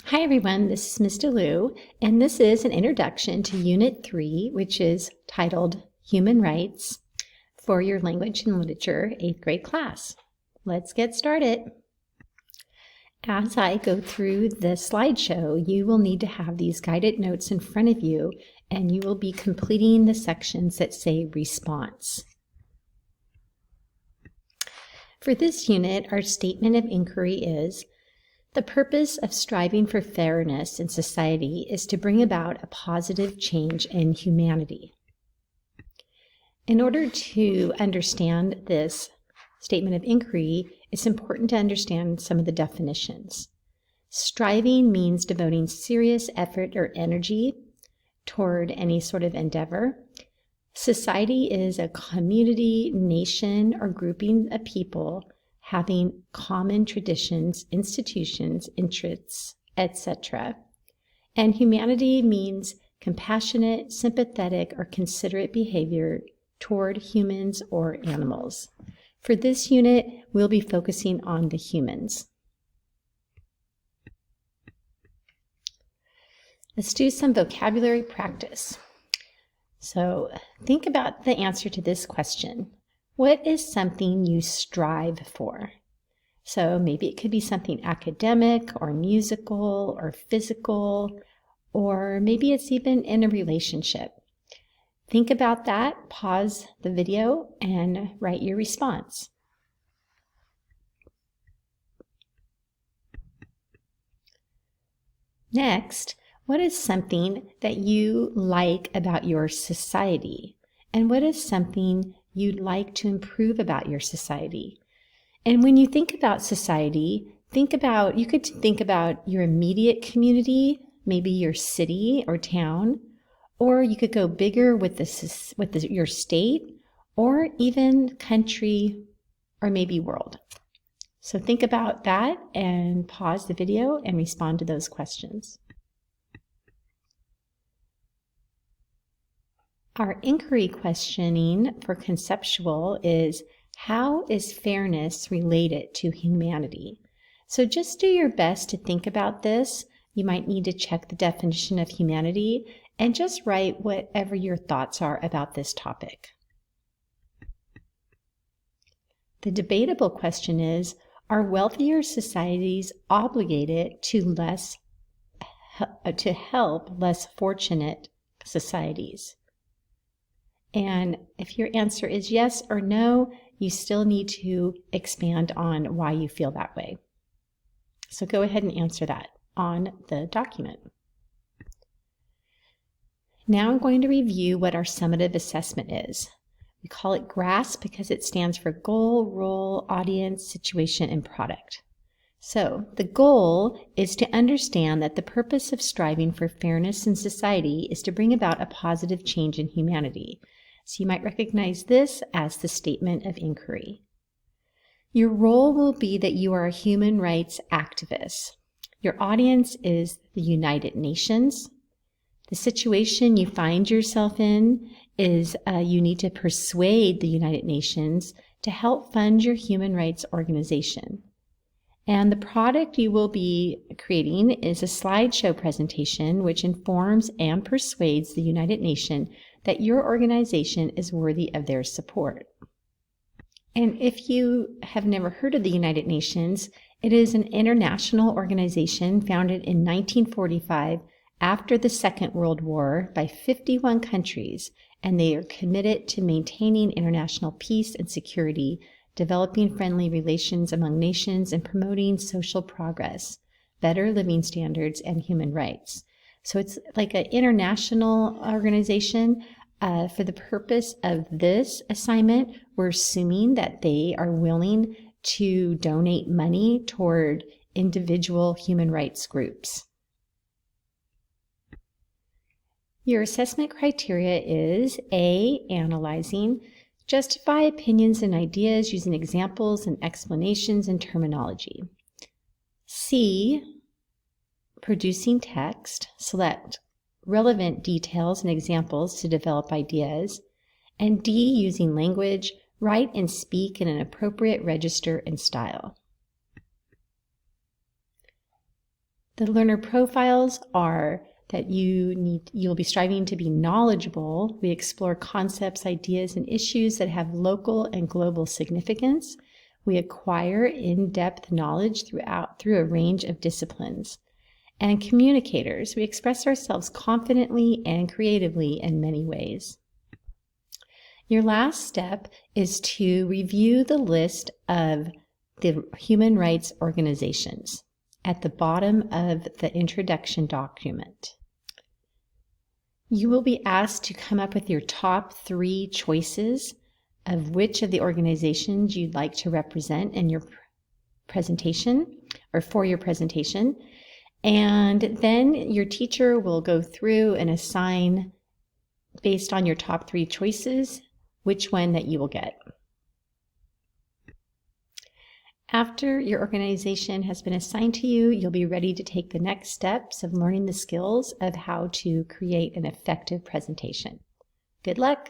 Hi everyone, this is Ms. DeLu, and this is an introduction to Unit 3, which is titled Human Rights for your Language and Literature 8th grade class. Let's get started. As I go through the slideshow, you will need to have these guided notes in front of you, and you will be completing the sections that say response. For this unit, our statement of inquiry is, the purpose of striving for fairness in society is to bring about a positive change in humanity. In order to understand this statement of inquiry, it's important to understand some of the definitions. Striving means devoting serious effort or energy toward any sort of endeavor. Society is a community, nation, or grouping of people having common traditions, institutions, interests, etc. And humanity means compassionate, sympathetic, or considerate behavior toward humans or animals. For this unit, we'll be focusing on the humans. Let's do some vocabulary practice. So think about the answer to this question. What is something you strive for? So maybe it could be something academic or musical or physical, or maybe it's even in a relationship. Think about that, pause the video, and write your response. Next, what is something that you like about your society? And what is something you'd like to improve about your society? And when you think about society, you could think about your immediate community, maybe your city or town, or you could go bigger with your state, or even country, or maybe world. So think about that and pause the video and respond to those questions. Our inquiry questioning for conceptual is, how is fairness related to humanity? So just do your best to think about this. You might need to check the definition of humanity and just write whatever your thoughts are about this topic. The debatable question is, are wealthier societies obligated to help less fortunate societies? And if your answer is yes or no, you still need to expand on why you feel that way. So go ahead and answer that on the document. Now I'm going to review what our summative assessment is. We call it GRASP because it stands for goal, role, audience, situation, and product. So the goal is to understand that the purpose of striving for fairness in society is to bring about a positive change in humanity. So you might recognize this as the statement of inquiry. Your role will be that you are a human rights activist. Your audience is the United Nations. The situation you find yourself in is you need to persuade the United Nations to help fund your human rights organization. And the product you will be creating is a slideshow presentation which informs and persuades the United Nations that your organization is worthy of their support. And if you have never heard of the United Nations, it is an international organization founded in 1945 after the Second World War by 51 countries, and they are committed to maintaining international peace and security, developing friendly relations among nations, and promoting social progress, better living standards, and human rights. So it's like an international organization. For the purpose of this assignment, we're assuming that they are willing to donate money toward individual human rights groups. Your assessment criteria is A, analyzing, justify opinions and ideas using examples and explanations and terminology. C, producing text, select relevant details and examples to develop ideas. And D, using language, write and speak in an appropriate register and style. The learner profiles are that you'll be striving to be knowledgeable. We explore concepts, ideas, and issues that have local and global significance. We acquire in-depth knowledge through a range of disciplines. And communicators, we express ourselves confidently and creatively in many ways. Your last step is to review the list of the human rights organizations at the bottom of the introduction document. You will be asked to come up with your top 3 choices of which of the organizations you'd like to represent in your presentation or for your presentation. And then your teacher will go through and assign, based on your top 3 choices, which one that you will get. After your organization has been assigned to you, you'll be ready to take the next steps of learning the skills of how to create an effective presentation. Good luck!